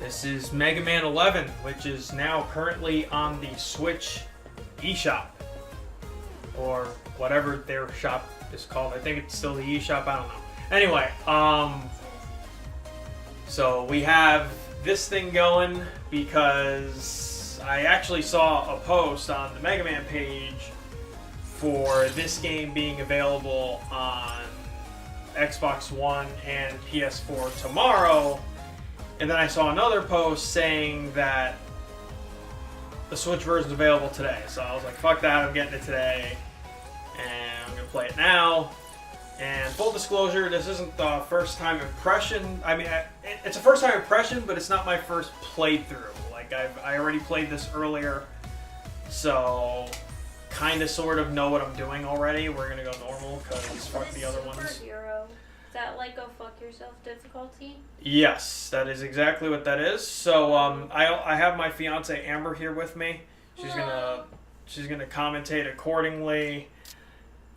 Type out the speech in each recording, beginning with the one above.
This is Mega Man 11, which is now currently on the Switch eShop. Or whatever their shop is called. I think it's still the eShop, I don't know. Anyway, so we have this thing going because I actually saw a post on the Mega Man page for this game being available on Xbox One and PS4 tomorrow. And then I saw another post saying that the Switch version is available today. So I was like, fuck that, I'm getting it today. And I'm going to play it now. And full disclosure, this isn't the first time impression. I mean, it's a first time impression, but it's not my first playthrough. Like, I already played this earlier. So, kind of sort of know what I'm doing already. We're going to go normal, because fuck the other ones. Superhero. Is that like a fuck yourself difficulty? Yes, that is exactly what that is. So, I have my fiance Amber here with me. She's gonna commentate accordingly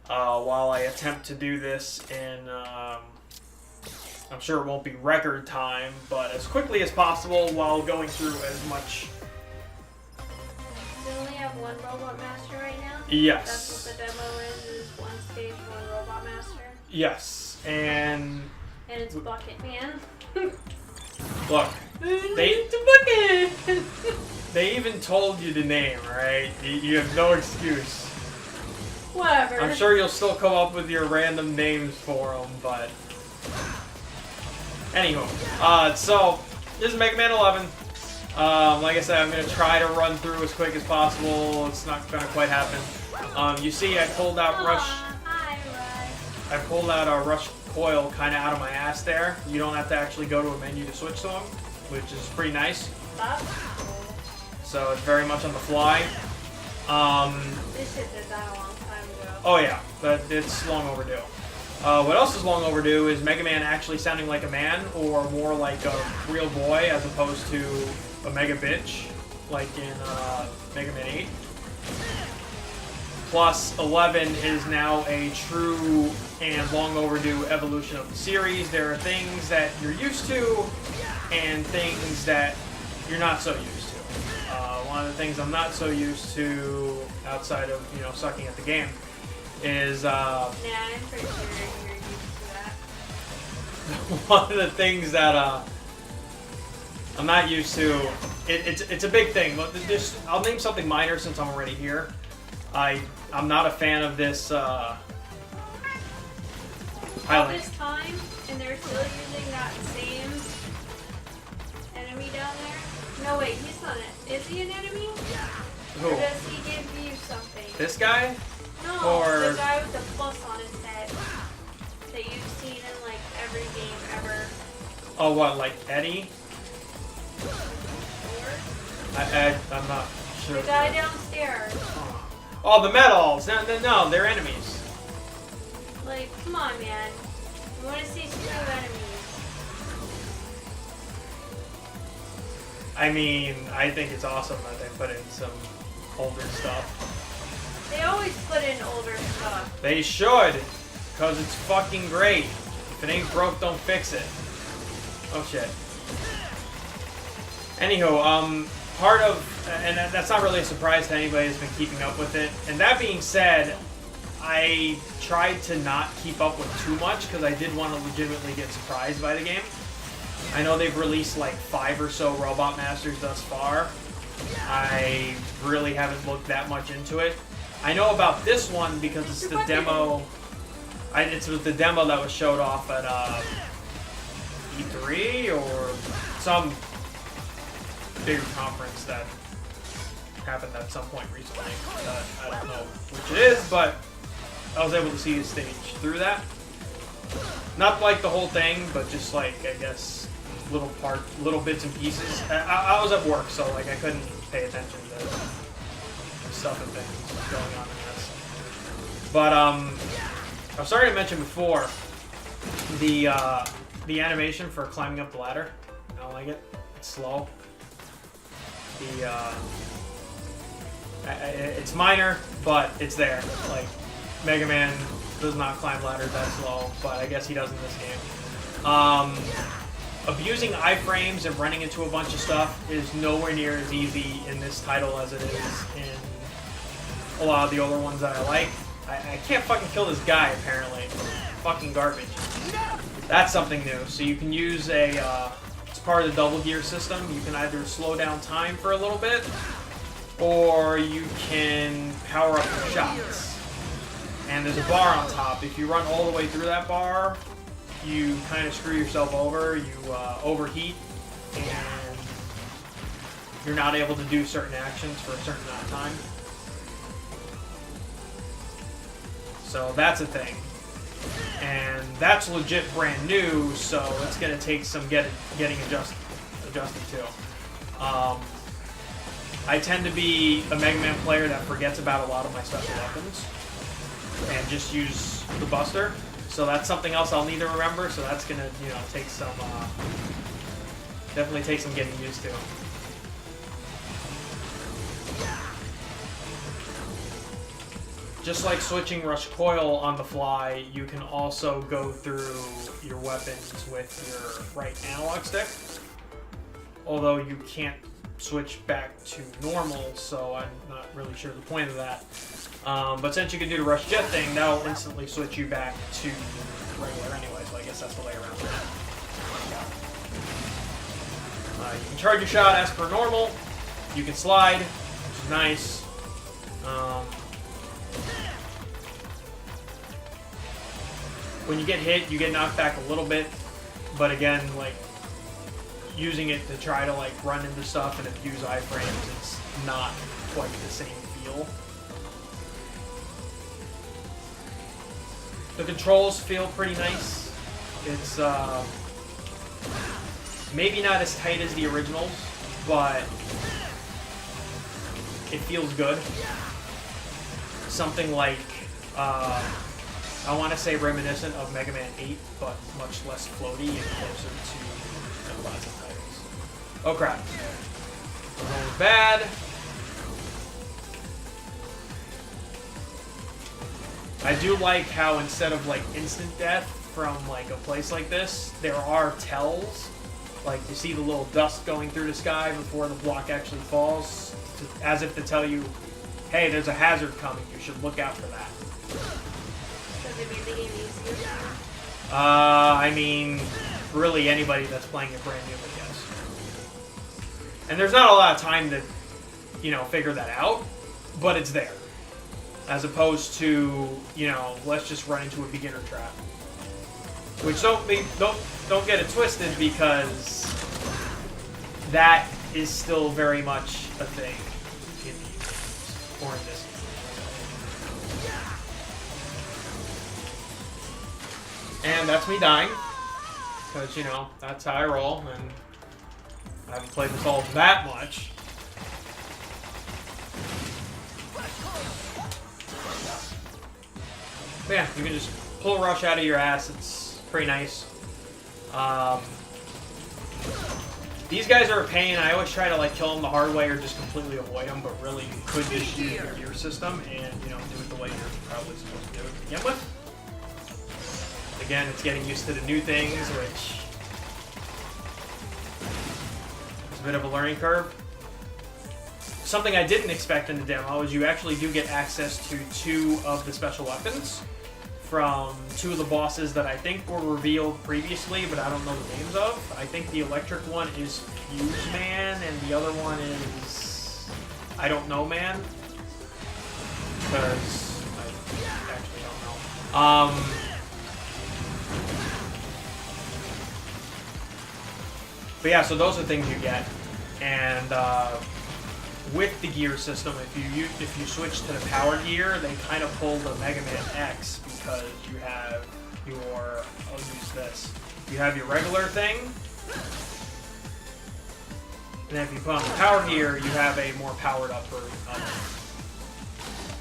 while I attempt to do this in. I'm sure it won't be record time, but as quickly as possible while going through as much. We only have one Robot Master right now? Yes. That's what the demo is one stage, one Robot Master? Yes, and it's Bucket Man. Look, It's a bucket! they even told you the name, right? You have no excuse. Whatever. I'm sure you'll still come up with your random names for them, but anywho, so this is Mega Man 11. Like I said, I'm gonna try to run through as quick as possible. It's not gonna quite happen. You see, I pulled out Rush. I pulled out a Rush Coil kind of out of my ass there. You don't have to actually go to a menu to switch to them, which is pretty nice. That's cool. So it's very much on the fly. This shit did that a long time ago. Oh yeah, but it's long overdue. What else is long overdue is Mega Man actually sounding like a man, or more like a real boy as opposed to a mega bitch, like in Mega Man 8. Plus, 11 is now a true and long overdue evolution of the series. There are things that you're used to, and things that you're not so used to. One of the things I'm not so used to, outside of, sucking at the game, is I'm pretty sure you're used to that. one of the things that I'm not used to. It's a big thing. I'll name something minor since I'm already here. I'm not a fan of this. All this time, and they're still using that same enemy down there. No, wait, he's not. Is he an enemy? Who? Or does he give you something? This guy? No, Or the guy with the plus on his head that you've seen in like every game ever. Oh, what? Like Eddie? Or I'm not sure. the guy downstairs. Oh, the medals! No, they're enemies. Like, come on, man. You want to see some new enemies? I mean, I think it's awesome that they put in some older stuff. They always put in older stuff. They should, because it's fucking great. If it ain't broke, don't fix it. Oh shit. Anywho, part of, and that's not really a surprise to anybody who's been keeping up with it. And that being said, I tried to not keep up with too much because I did want to legitimately get surprised by the game. I know they've released like 5 or so Robot Masters thus far. I really haven't looked that much into it. I know about this one because it's the demo. It was the demo that was showed off at E3 or some bigger conference that happened at some point recently. I don't know which it is, but I was able to see the stage through that. Not like the whole thing, but just like, I guess, little bits and pieces. I was at work, so like I couldn't pay attention to stuff and things going on in this. But I was starting to mention before the animation for climbing up the ladder. I don't like it. It's slow. It's minor, but it's there. Like, Mega Man does not climb ladders that slow, but I guess he does in this game. abusing iframes and running into a bunch of stuff is nowhere near as easy in this title as it is in a lot of the older ones that I like. I can't fucking kill this guy, apparently. Fucking garbage. That's something new. So you can use it's part of the double gear system. You can either slow down time for a little bit, or you can power up your shots. And there's a bar on top. If you run all the way through that bar, you kind of screw yourself over. You overheat, and you're not able to do certain actions for a certain amount of time. So that's a thing. And that's legit brand new, so it's going to take some getting adjusted to. I tend to be a Mega Man player that forgets about a lot of my special weapons and just use the Buster. So that's something else I'll need to remember, so that's going to, take some, definitely take some getting used to. Just like switching Rush Coil on the fly, you can also go through your weapons with your right analog stick. Although you can't switch back to normal, so I'm not really sure the point of that. But since you can do the Rush Jet thing, that'll instantly switch you back to regular anyway, so I guess that's the way around that. You can charge your shot as per normal. You can slide, which is nice. When you get hit, you get knocked back a little bit, but again, like, using it to try to, like, run into stuff and abuse iframes, it's not quite the same feel. The controls feel pretty nice. It's, maybe not as tight as the originals, but it feels good. Something like, I want to say reminiscent of Mega Man 8, but much less floaty and closer to lots of titles. Oh crap. That was bad. I do like how instead of like instant death from like a place like this, there are tells. Like you see the little dust going through the sky before the block actually falls, as if to tell you, hey, there's a hazard coming, you should look out for that. They made the game easier. I mean, really anybody that's playing it brand new, I guess. And there's not a lot of time to, figure that out, but it's there. As opposed to, let's just run into a beginner trap. Which don't get it twisted, because that is still very much a thing in these games, or in this game. And that's me dying, because, that's how I roll, and I haven't played this all that much. But yeah, you can just pull Rush out of your ass, it's pretty nice. These guys are a pain. I always try to like kill them the hard way or just completely avoid them, but really you could just use your gear system and, do it the way you're probably supposed to do it to begin with. Again, it's getting used to the new things, which is a bit of a learning curve. Something I didn't expect in the demo is you actually do get access to 2 of the special weapons from 2 of the bosses that I think were revealed previously, but I don't know the names of. I think the electric one is Fuse Man, and the other one is I don't know Man, because I actually don't know. But yeah, so those are things you get, and with the gear system, if you switch to the power gear, they kind of pull the Mega Man X, because you have your, I'll use this, you have your regular thing, and then if you put on the power gear, you have a more powered up version of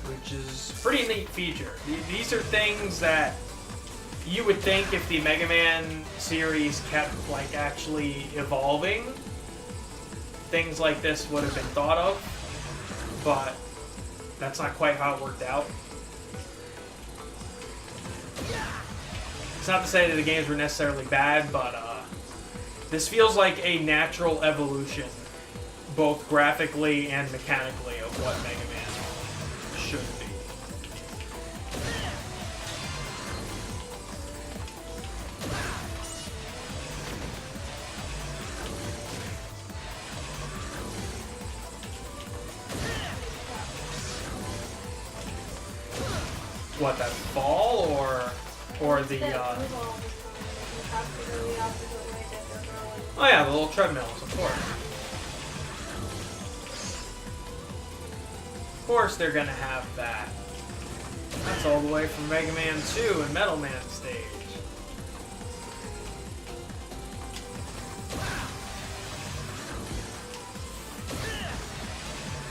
it, which is a pretty neat feature. These are things that you would think if the Mega Man series kept like actually evolving, things like this would have been thought of, but that's not quite how it worked out. It's not to say that the games were necessarily bad, but This feels like a natural evolution, both graphically and mechanically, of what Mega Man should be. What, that fall or the oh yeah, the little treadmills, of course. Of course they're gonna have that. That's all the way from Mega Man 2 and Metal Man stage.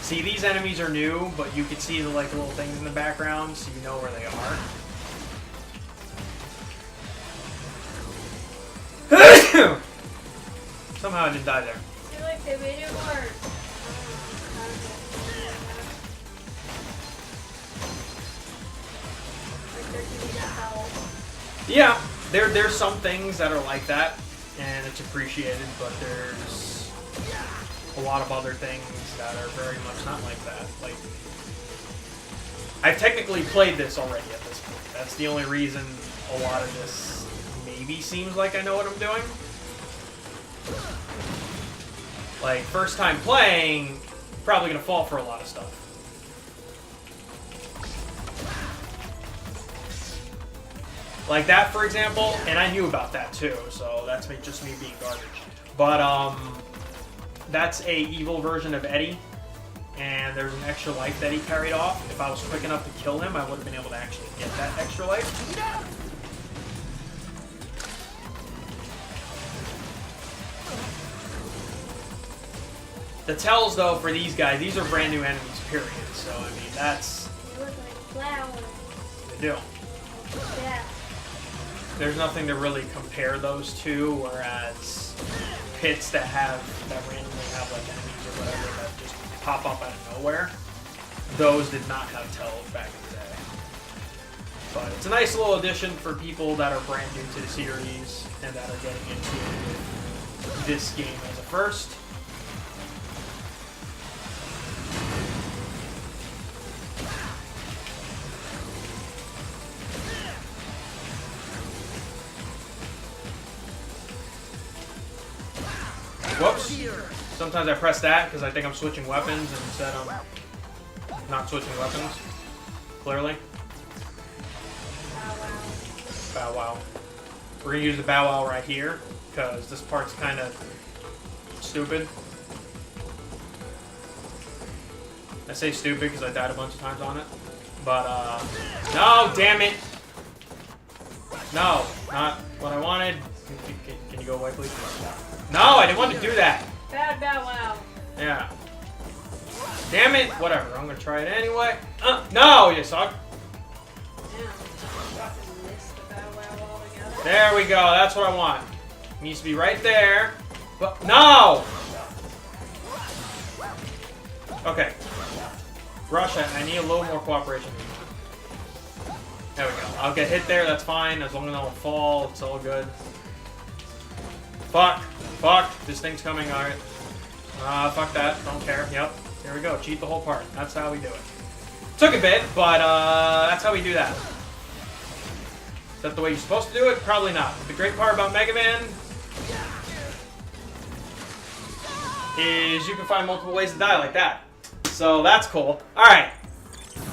See, these enemies are new, but you can see the like little things in the background, so you know where they are. Somehow I didn't die there. I feel like they made it more. Yeah, there's some things that are like that, and it's appreciated, but there's a lot of other things that are very much not like that. Like, I've technically played this already at this point. That's the only reason a lot of this maybe seems like I know what I'm doing. Like, first time playing, probably gonna fall for a lot of stuff. Like that, for example, and I knew about that too, so that's just me being garbage. But, that's a evil version of Eddie, and there's an extra life that he carried off. If I was quick enough to kill him, I would have been able to actually get that extra life. The tells, though, for these guys, these are brand new enemies, period. So, I mean, that's... They look like flowers. They do. Yeah. There's nothing to really compare those to, whereas pits that randomly have like enemies or whatever that just pop up out of nowhere, those did not have tells back in the day. But it's a nice little addition for people that are brand new to the series and that are getting into this game as a first. Whoops. Sometimes I press that because I think I'm switching weapons, and instead I'm not switching weapons. Clearly. Bow wow. We're going to use the bow wow right here because this part's kind of stupid. I say stupid because I died a bunch of times on it. But, no, damn it! No, not what I wanted. Can you go away, please? No, I didn't want to do that. Bad bow wow. Yeah. Damn it. Whatever. I'm going to try it anyway. No, you suck. There we go. That's what I want. It needs to be right there. But no! Okay. Rush, I need a little more cooperation. There we go. I'll get hit there. That's fine. As long as I don't fall, it's all good. Fuck. Fuck. This thing's coming. Alright. Fuck that. Don't care. Yep. There we go. Cheat the whole part. That's how we do it. Took a bit, but that's how we do that. Is that the way you're supposed to do it? Probably not. The great part about Mega Man is you can find multiple ways to die like that. So that's cool. Alright.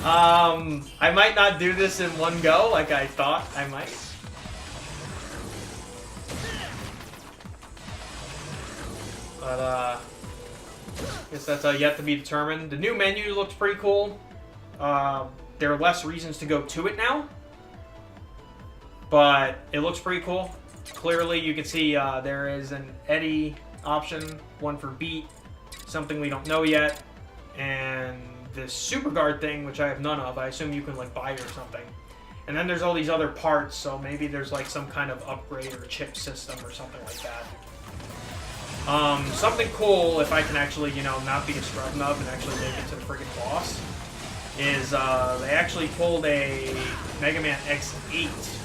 I might not do this in one go like I thought I might. But, I guess that's yet to be determined. The new menu looks pretty cool. There are less reasons to go to it now. But it looks pretty cool. Clearly, you can see there is an Eddie option, one for Beat, something we don't know yet, and this Super Guard thing, which I have none of. I assume you can, like, buy it or something. And then there's all these other parts, so maybe there's, like, some kind of upgrade or chip system or something like that. Something cool, if I can actually, you know, not be a scrub nub and actually make it to the friggin' boss, is they actually pulled a Mega Man X8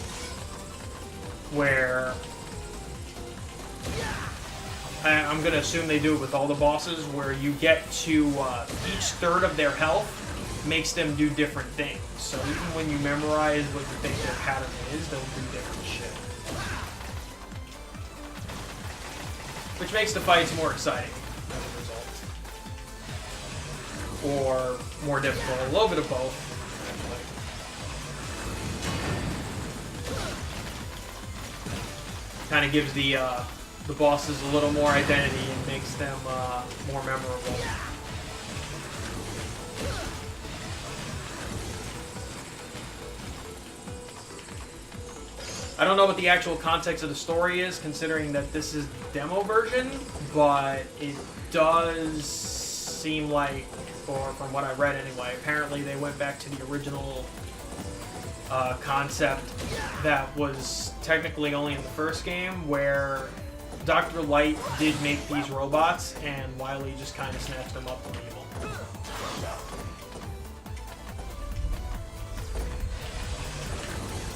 where I'm going to assume they do it with all the bosses, where you get to each third of their health makes them do different things. So even when you memorize what you think their pattern is, they'll do different shit. Which makes the fights more exciting as a result. Or more difficult, a little bit of both. Kind of gives the bosses a little more identity and makes them more memorable. I don't know what the actual context of the story is, considering that this is the demo version, but it does seem like, or from what I read anyway, apparently they went back to the original concept that was technically only in the first game, where Dr. Light did make these robots, and Wily just kind of snatched them up from evil.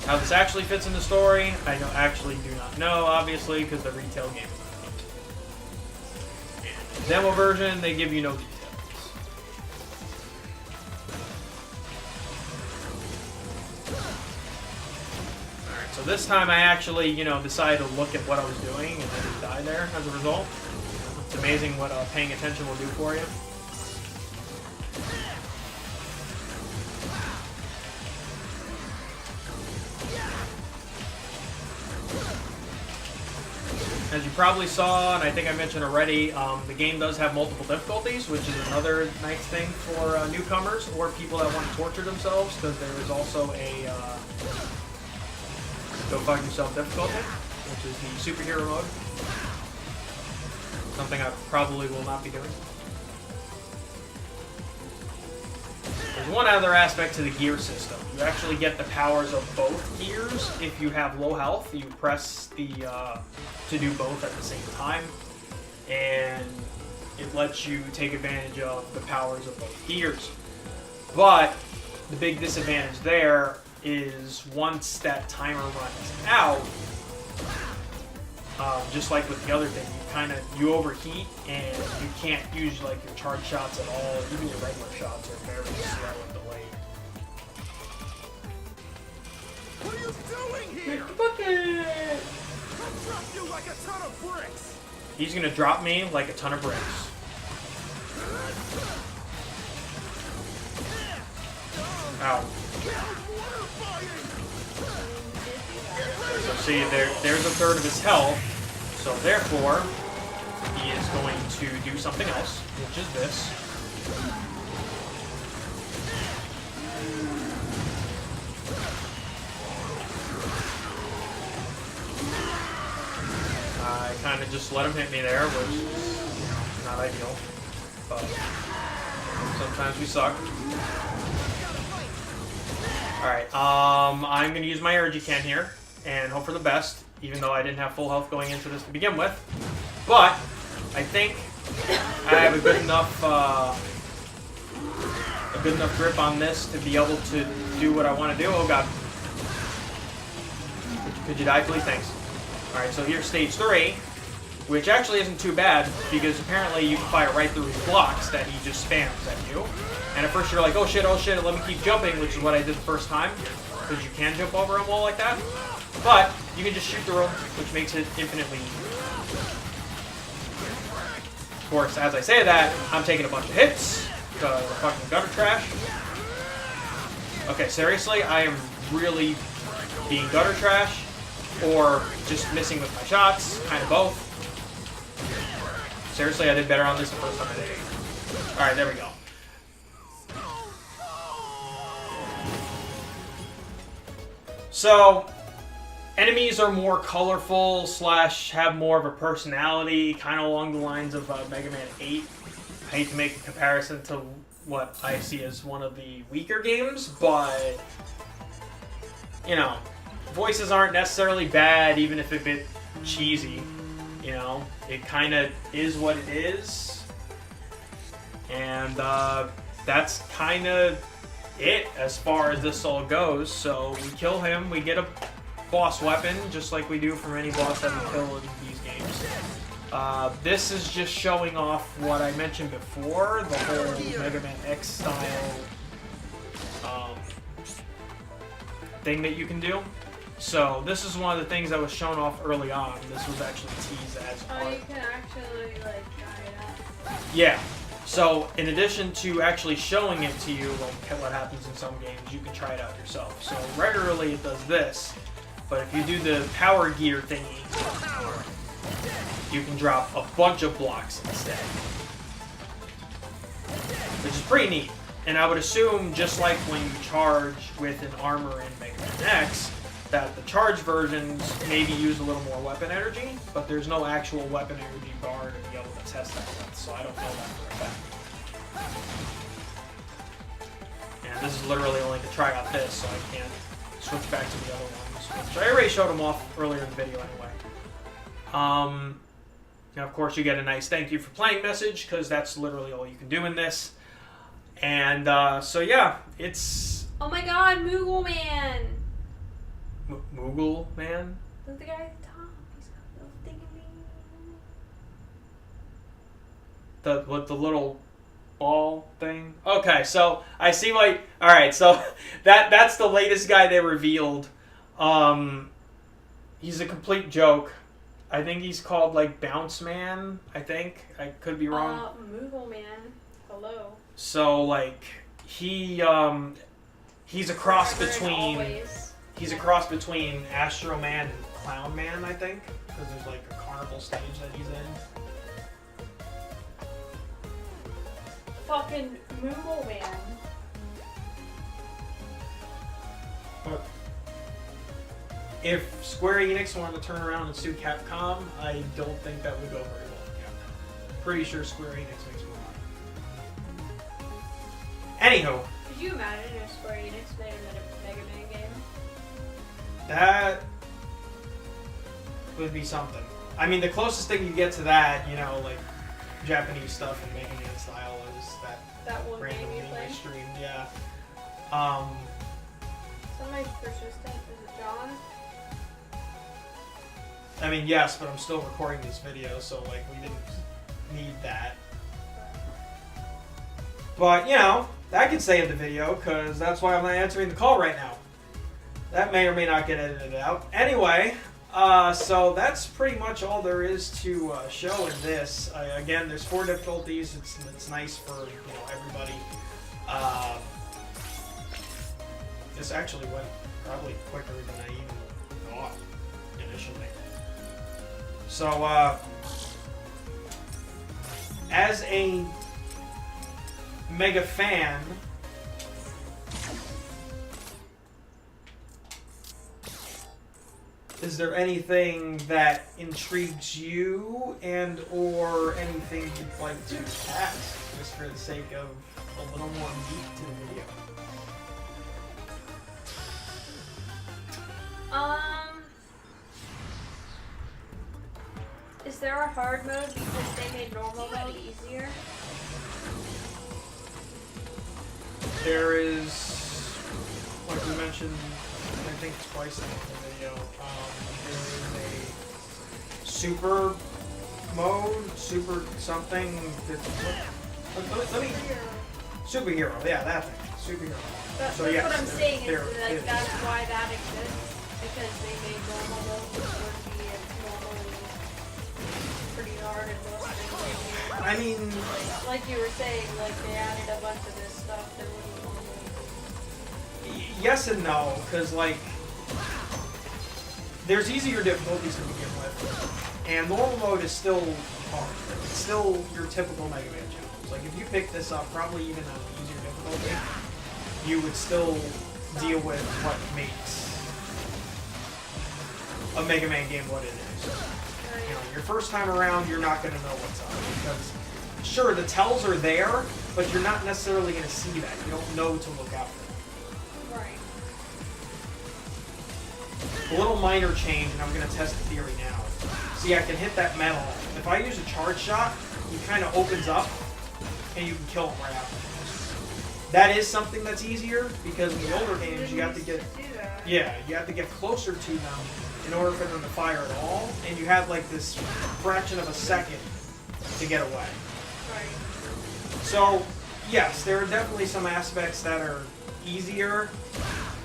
How this actually fits in the story, I actually do not know, obviously, because the retail game is not out. And in the demo version, they give you no details. Alright, so this time I actually, decided to look at what I was doing and I didn't die there as a result. It's amazing what paying attention will do for you. As you probably saw, and I think I mentioned already, the game does have multiple difficulties, which is another nice thing for newcomers or people that want to torture themselves, because there is also a go fuck yourself difficulty, which is the superhero mode. Something I probably will not be doing. There's one other aspect to the gear system. You actually get the powers of both gears. If you have low health, you press the to do both at the same time, and it lets you take advantage of the powers of both gears. But the big disadvantage there is once that timer runs out, just like with the other thing, you overheat and you can't use like your charge shots at all. Even your regular shots are very slow and delayed. What are you doing here? Bucket! I'll drop you like a ton of bricks. He's gonna drop me like a ton of bricks. Ow. So see, there's a third of his health. So therefore, he is going to do something else, which is this. I kind of just let him hit me there, which is not ideal, but sometimes we suck. Alright, I'm going to use my energy can here and hope for the best, even though I didn't have full health going into this to begin with. But I think I have a good enough grip on this to be able to do what I want to do. Oh god. Could you die, please? Thanks. Alright, so here's stage 3, which actually isn't too bad, because apparently you can fire right through his blocks that he just spams at you. And at first you're like, oh shit, let me keep jumping, which is what I did the first time, because you can jump over a wall like that. But you can just shoot through him, which makes it infinitely easier. Of course, as I say that, I'm taking a bunch of hits, because I'm fucking gutter trash. Okay, seriously, I am really being gutter trash, or just missing with my shots, kind of both. Seriously, I did better on this the first time I did it. Alright, there we go. So, enemies are more colorful / have more of a personality, kind of along the lines of Mega Man 8. I hate to make a comparison to what I see as one of the weaker games, but, voices aren't necessarily bad, even if a bit cheesy. It kind of is what it is. And that's kind of it as far as this all goes. So we kill him, we get a boss weapon, just like we do from any boss that we kill in these games. This is just showing off what I mentioned before, the whole Mega Man X style thing that you can do. So this is one of the things that was shown off early on. This was actually teased as Oh, part. you can actually like try it out. Yeah. So in addition to actually showing it to you, like what happens in some games, you can try it out yourself. So regularly it does this, but if you do the power gear thingy, you can drop a bunch of blocks instead, which is pretty neat. And I would assume, just like when you charge with an armor in Mega Man X, that the charge versions maybe use a little more weapon energy, but there's no actual weapon energy bar to be able to test that with, so I don't know that for a fact. And this is literally only to try out this, so I can't switch back to the other ones, which I already showed them off earlier in the video anyway. Now, of course, you get a nice thank you for playing message, because that's literally all you can do in this. And so yeah, it's... Oh my god, Moogle Man! Moogle Man? Look at the guy at the top. He's got a little thing in me. With the little ball thing? Okay, so I see why... Alright, so that's the latest guy they revealed. He's a complete joke. I think he's called, like, Bounce Man, I think. I could be wrong. Moogle Man. Hello. So, like, he's a cross between... He's a cross between Astro Man and Clown Man, I think. Because there's, like, a carnival stage that he's in. Fucking Moogle Man. But if Square Enix wanted to turn around and sue Capcom, I don't think that would go very well for Capcom. Pretty sure Square Enix makes more money. Anywho. Could you imagine if Square Enix made a Mega Man game? That would be something. I mean, the closest thing you get to that, you know, like Japanese stuff in Mega Man style is that one random game you game play. I streamed, yeah. Somebody's persistent. Is it John? I mean, yes, but I'm still recording this video, so, like, we didn't need that. But, you know, that can stay in the video, because that's why I'm not answering the call right now. That may or may not get edited out. Anyway, so that's pretty much all there is to show in this. Again, there's 4 difficulties. It's nice for, you know, everybody. This actually went probably quicker than I even thought initially. So, as a Mega fan, is there anything that intrigues you and or anything you'd like to ask, just for the sake of a little more meat to the video? Is there a hard mode because they made normal mode easier? There is, like we mentioned, I think twice in the video, there is a super mode, super something, let me, superhero, yeah, that thing, superhero. That's So, yes, what I'm saying, there is like is. that's why that exists, because they made normal mode, which would be normally pretty hard and most things. I mean, Like you were saying, like they added a bunch of this stuff that wouldn't normally. yes and no, because, like, there's easier difficulties to begin with, and normal mode is still hard. It's still your typical Mega Man challenge. Like, if you pick this up, probably even on an easier difficulty, you would still deal with what makes a Mega Man game what it is. You know, your first time around, you're not going to know what's up, because, sure, the tells are there, but you're not necessarily going to see that. You don't know to look out for them. Right. A little minor change, and I'm going to test the theory now. See, I can hit that metal. If I use a charge shot, he kind of opens up, and you can kill him right after. That is something that's easier, because in the older games, you have to get... Yeah, you have to get closer to them in order for them to fire at all, and you had like this fraction of a second to get away. Right. So, yes, there are definitely some aspects that are easier,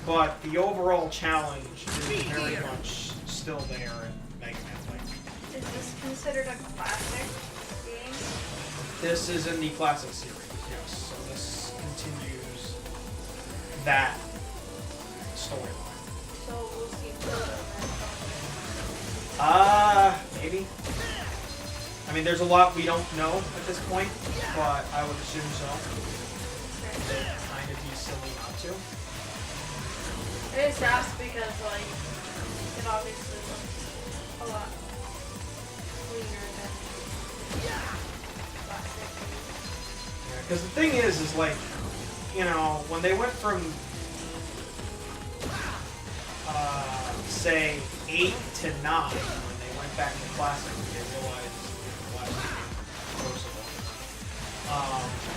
but the overall challenge is very much still there in Mega Man Link. Is this considered a classic game? This is in the classic series, yes. So this continues that storyline. So we'll see Maybe. I mean, there's a lot we don't know at this point, but I would assume so. It'd kind of be silly not to. It is fast because, like, it obviously looks a lot cleaner than classic. Yeah, because the thing is like, you know, when they went from, say, 8 to 9, when they went back to classic, they realized classic was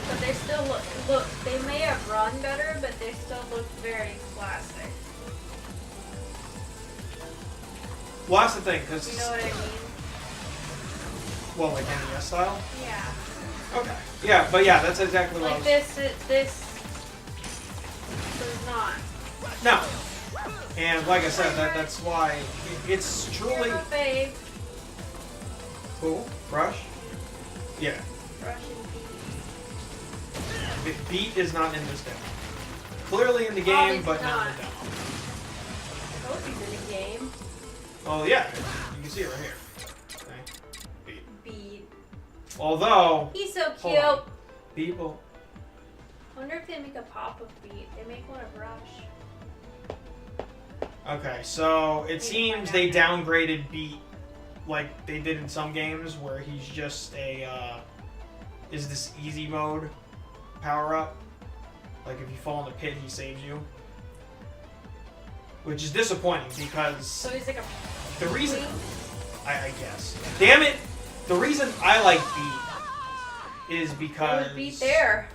But they still look, they may have run better, but they still look very classic. well, that's the thing, because... You know what I mean? Well, like NES style? Yeah. Okay. Yeah, but yeah, that's exactly what I Like was... this does not. No. And like I said, that's why it's truly... You're my fave. Cool. Rush? Yeah. Rush and beat. Beat is not in this demo. Clearly in the game, Obviously but not in not. the demo. I hope he's in the game. Oh yeah, you can see it right here. Okay. Beat. Beat. Although... He's so Hold cute. on. People... I wonder if they make a pop of Beat. They make one of Rush. Okay, so it Maybe seems find they out. downgraded Beat like they did in some games where he's just a, is this easy mode power-up. Like if you fall in the pit, he saves you. Which is disappointing because So he's like a the reason... queen? I guess. Damn it! The reason I like Beat is because... There's Beat there.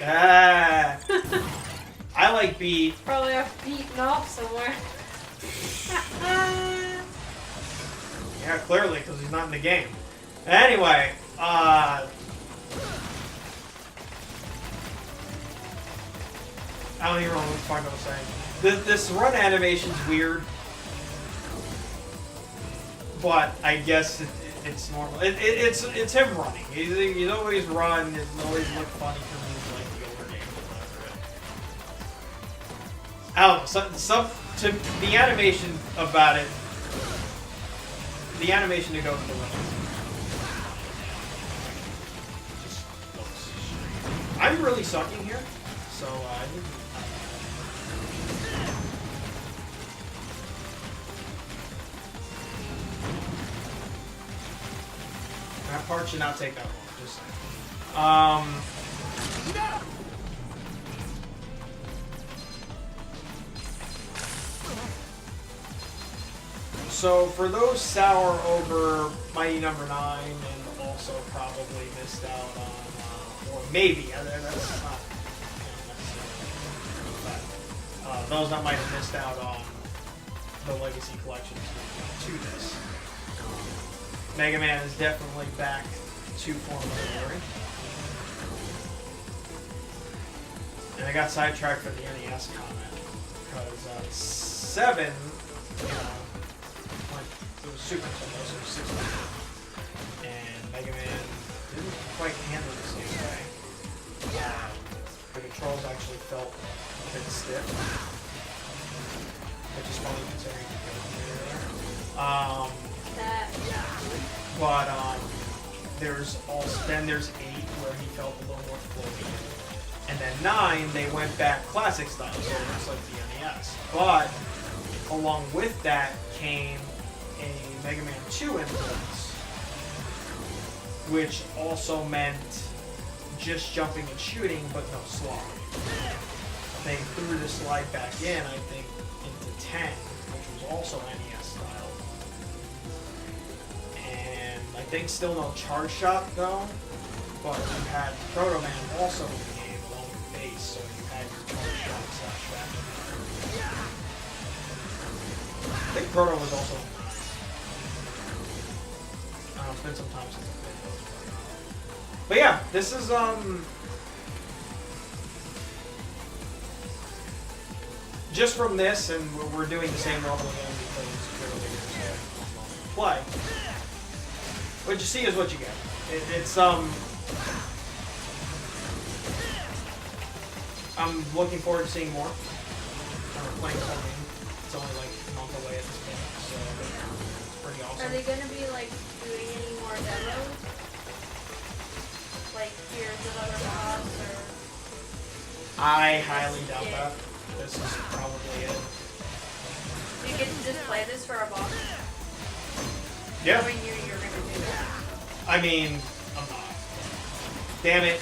Ah, I like Beat. Probably off beaten off somewhere. Yeah, clearly, because he's not in the game. Anyway, I don't even know what the fuck I was saying. This run animation's weird, but I guess it's normal. It's him running. He's always run. It's always looked funny to me, like the older games or whatever. I don't know. To the animation about it. The animation to go with the run. Just looks strange. I'm really sucking here, so I think. That part should not take that long. Just saying. So for those sour over Mighty Number 9 and also probably missed out on, or maybe, that's not necessarily, but those that might have missed out on the Legacy Collection to this, Mega Man is definitely back to former glory. And I got sidetracked for the NES comment, because 7, you know, it was Super Nintendo, so it was 16. And Mega Man didn't quite handle it the same way. The controls actually felt a bit stiff. Which is funny considering the But there's 8 where he felt a little more floaty. And then 9, they went back classic style, so it looks like the NES. But along with that came a Mega Man 2 influence, which also meant just jumping and shooting, but no slide. They threw the slide back in, I think, into 10, which was also NES style. And I think still no charge shot though, but you had Proto Man also in the game along with base, so you had your charge shot /back. I think Proto was also. It's been some time since I played those. But yeah, this is just from this, and we're doing the same level again because clearly there's no play. What you see is what you get. It's I'm looking forward to seeing more. Playing the whole game. It's only like a month away at this point, so it's pretty awesome. Are they gonna be like doing any more demos? Like Here's Another Boss or? I highly doubt that. This is probably it. You get to just play this for a boss? Yeah. Knowing you're gonna do that. I mean, I'm not. Damn it.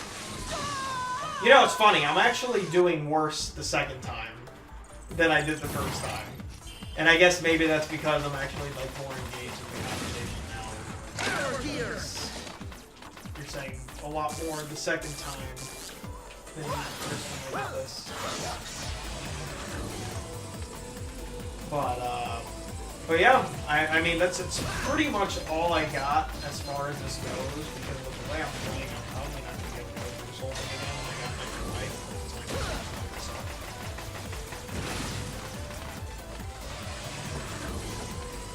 You know, it's funny. I'm actually doing worse the second time than I did the first time. And I guess maybe that's because I'm actually like more engaged in the conversation now. Because you're saying a lot more the second time than the first time I did this. But yeah, I mean it's pretty much all I got as far as this goes, because with the way I'm playing, I'm probably not gonna be able to go through this whole thing again. I got extra life.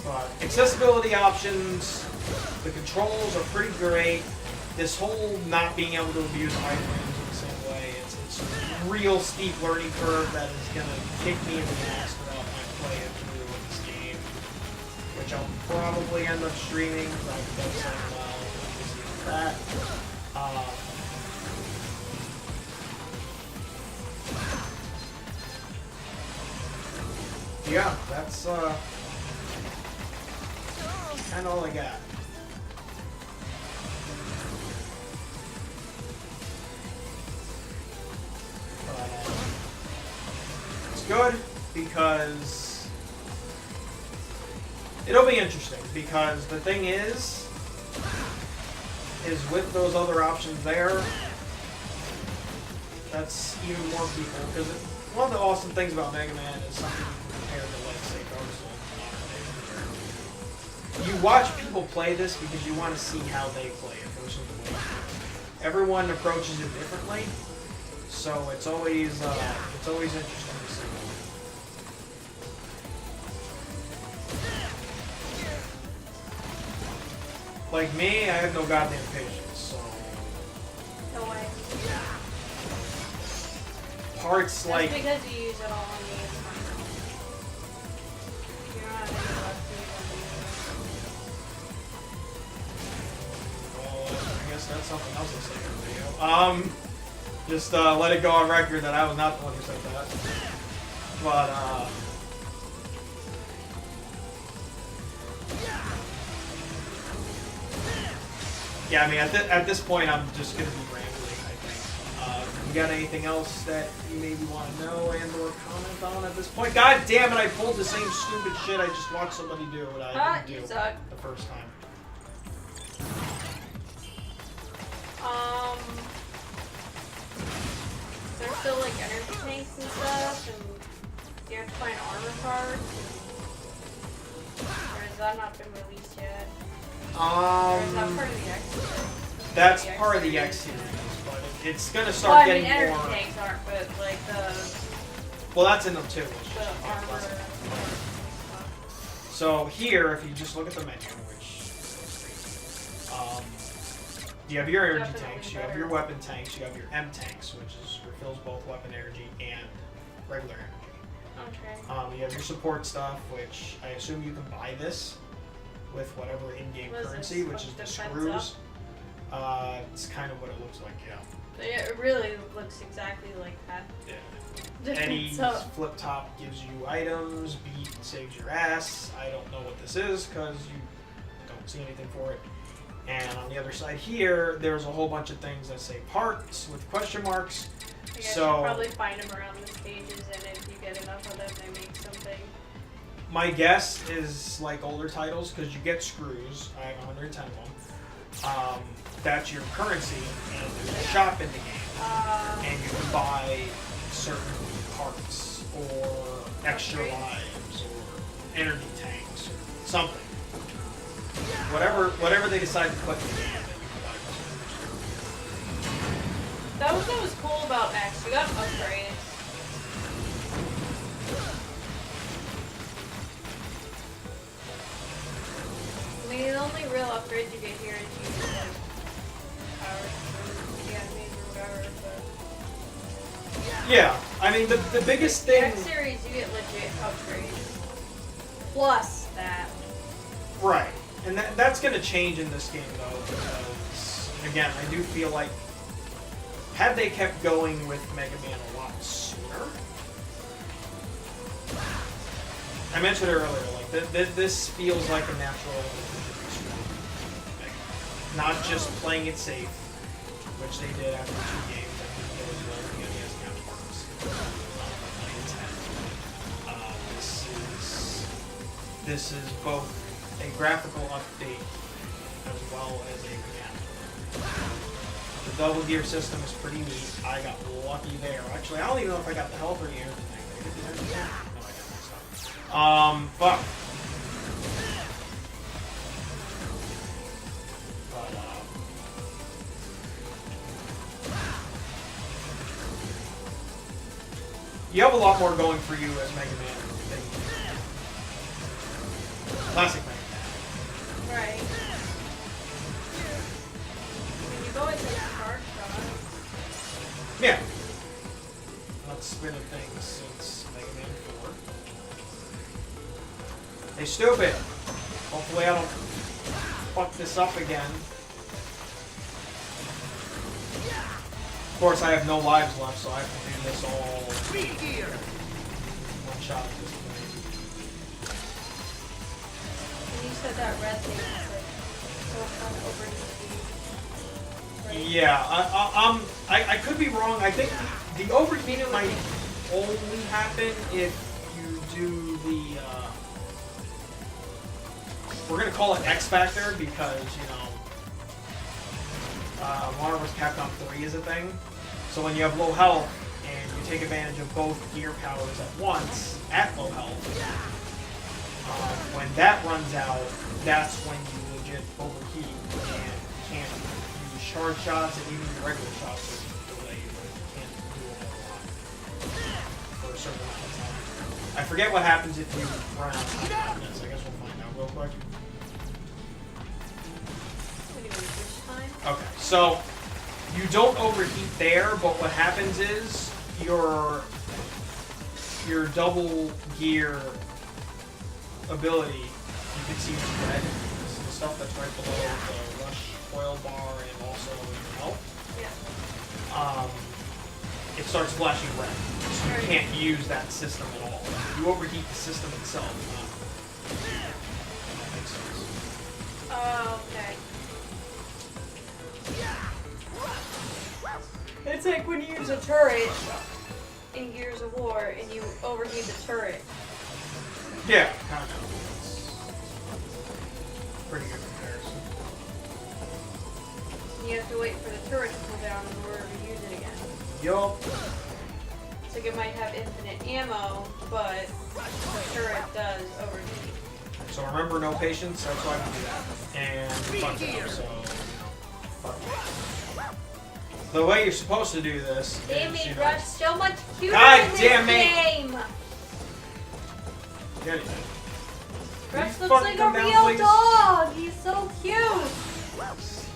But accessibility options, the controls are pretty great. This whole not being able to abuse iframes in the same way, it's a real steep learning curve that is gonna kick me in the ass throughout my play through of this game, which I'll probably end up streaming. But I've done so well with that. Yeah, that's kind of all I got. But, it's good because it'll be interesting, because the thing is with those other options there, that's even more people, because one of the awesome things about Mega Man is something you can compare to, like, say, Dark Souls and modern day, where you watch people play this because you want to see how they play it versus the way you do it. Everyone approaches it differently, so it's always interesting to see. Like me, I have no goddamn patience, so No way. parts Just like because you use it all on me is fine. You don't have any left to use on me. well, I guess that's something else to say in the video. Just let it go on record that I was not the one who said that. But yeah, I mean, at this point, I'm just gonna be rambling, I think. You got anything else that you maybe want to know and/or comment on at this point? God damn it! I pulled the same stupid shit I just watched somebody do, what I didn't do suck. the first time. There's still like energy tanks and stuff, and you have to find armor parts. Or has that not been released yet? Or is that part of the X series? That's part of the X series, but it's gonna Well, start I mean, getting energy more. tanks aren't, but like the Well, that's in them too. It's the just armor. So here, if you just look at the menu, which you have your energy Definitely tanks, you have better. your weapon tanks, you have your M tanks, which is refills both weapon energy and regular energy. Okay. You have your support stuff, which I assume you can buy this with whatever in-game What is currency, this? which is the Defense screws. It's kind of what it looks like, yeah. It really looks exactly like that. Yeah. Any So, flip top gives you items, beat saves your ass. I don't know what this is because you don't see anything for it. And on the other side here, there's a whole bunch of things that say parts with question marks. I guess So you'll probably find them around the stages, and if you get enough of them, they make something. my guess is like older titles, because you get screws. I have 110 of them. That's your currency, and there's a shop in the game. And you can buy certain parts or extra Upgrades. lives or energy tanks something. Whatever they decide to put in the game. That was what was cool about X. You got upgrades. I mean, the only real upgrades you get here is you get like powers for the enemies or whatever. But Yeah, I mean the biggest thing. X series, you get legit upgrades. Plus that. Right, and that's going to change in this game though, because again, I do feel like had they kept going with Mega Man a lot sooner. I mentioned earlier, like this feels like a natural evolution. Not just playing it safe, which they did after 2 games. I think there was one the NES counterparts. This is both a graphical update as well as a mechanical. The double gear system is pretty neat. I got lucky there. Actually, I don't even know if I got the health or the air thing. Did I get the air thing? No, I got my stuff. Fuck. You have a lot more going for you as Mega Man than you do. Classic Mega Man. Right. I mean, you've always had charge shots. Yeah. Let's spin a thing since Mega Man 4. Hey, stupid! Hopefully I don't fuck this up again. Of course, I have no lives left, so I have to do this all one shot at this point. And you said that red thing was like so overheating. Right? Yeah, I could be wrong. I think the overheating might only happen if you do the, we're gonna call it X Factor because, you know, Modern vs. Capcom 3 is a thing. So when you have low health and you take advantage of both gear powers at once at low health, when that runs out, that's when you legit overheat and you can't use charge shots and even regular shots will delay you, but you can't do a whole lot for a certain amount of time. I forget what happens if you run out of time. I guess we'll find out real quick. Okay, so you don't overheat there, but what happens is your double gear ability, you can see it's red. This is the stuff that's right below the rush oil bar and also your health. Yeah. It starts flashing red, so you can't use that system at all. You overheat the system itself. That makes sense. Oh, okay. It's like when you use a turret in Gears of War and you overheat the turret. Yeah, kind of. It's pretty good comparison. You have to wait for the turret to cool down in order to use it again. Yup. It's like it might have infinite ammo, but the turret does overheat. So remember, no patience, that's why we do that. And fuck it, so... Fuck it. The way you're supposed to do this They is, made you know, Rush so much cuter God in this damn it. game! Get it. Rush Please looks like fucking a come down, real please. dog! He's so cute!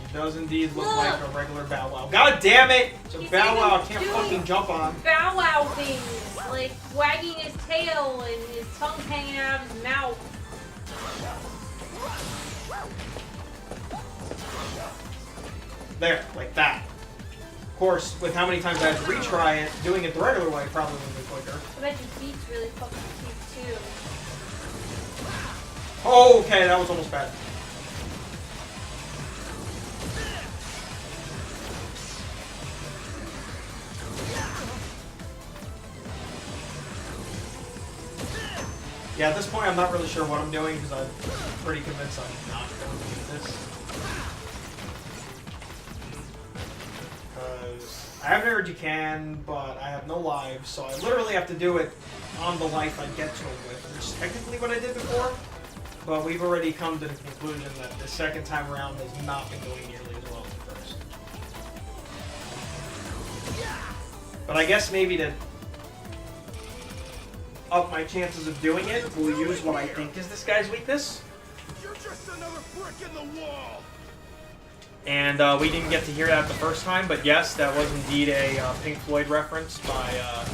He does indeed look like a regular Bow Wow. God damn it! It's a He's Bow Wow I even can't doing fucking jump on. Bow Wow things, like wagging his tail and his tongue hanging out of his mouth. There, like that. Of course, with how many times I had to retry it, doing it the regular way probably would be quicker. I bet your feet's really fucking cute too. Oh, okay, that was almost bad. Yeah, at this point I'm not really sure what I'm doing because I'm pretty convinced I'm not going to do this. Because I have an urge you can, but I have no lives, so I literally have to do it on the life I get to it with, which is technically what I did before. but we've already come to the conclusion that the second time around has not been going nearly as well as the first. But I guess maybe to up my chances of doing it, we'll use what I think is this guy's weakness. You're just another brick in the wall. And we didn't get to hear that the first time, but yes, that was indeed a Pink Floyd reference by,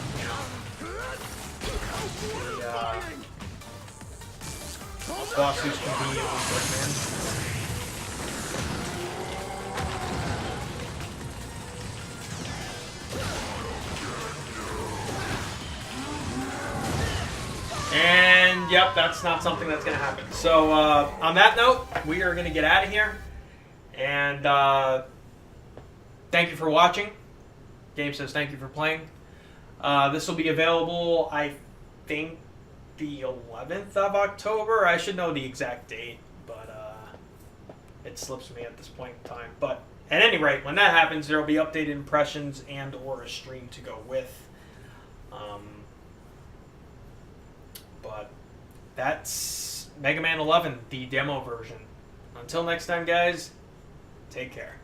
boss who's conveniently Brickman. And, yep, that's not something that's going to happen. So, on that note, we are going to get out of here. And, thank you for watching. Game says thank you for playing. This will be available, I think, the 11th of October. I should know the exact date, but it slips me at this point in time. But at any rate, when that happens, there will be updated impressions and or a stream to go with. But that's Mega Man 11, the demo version. Until next time, guys, take care.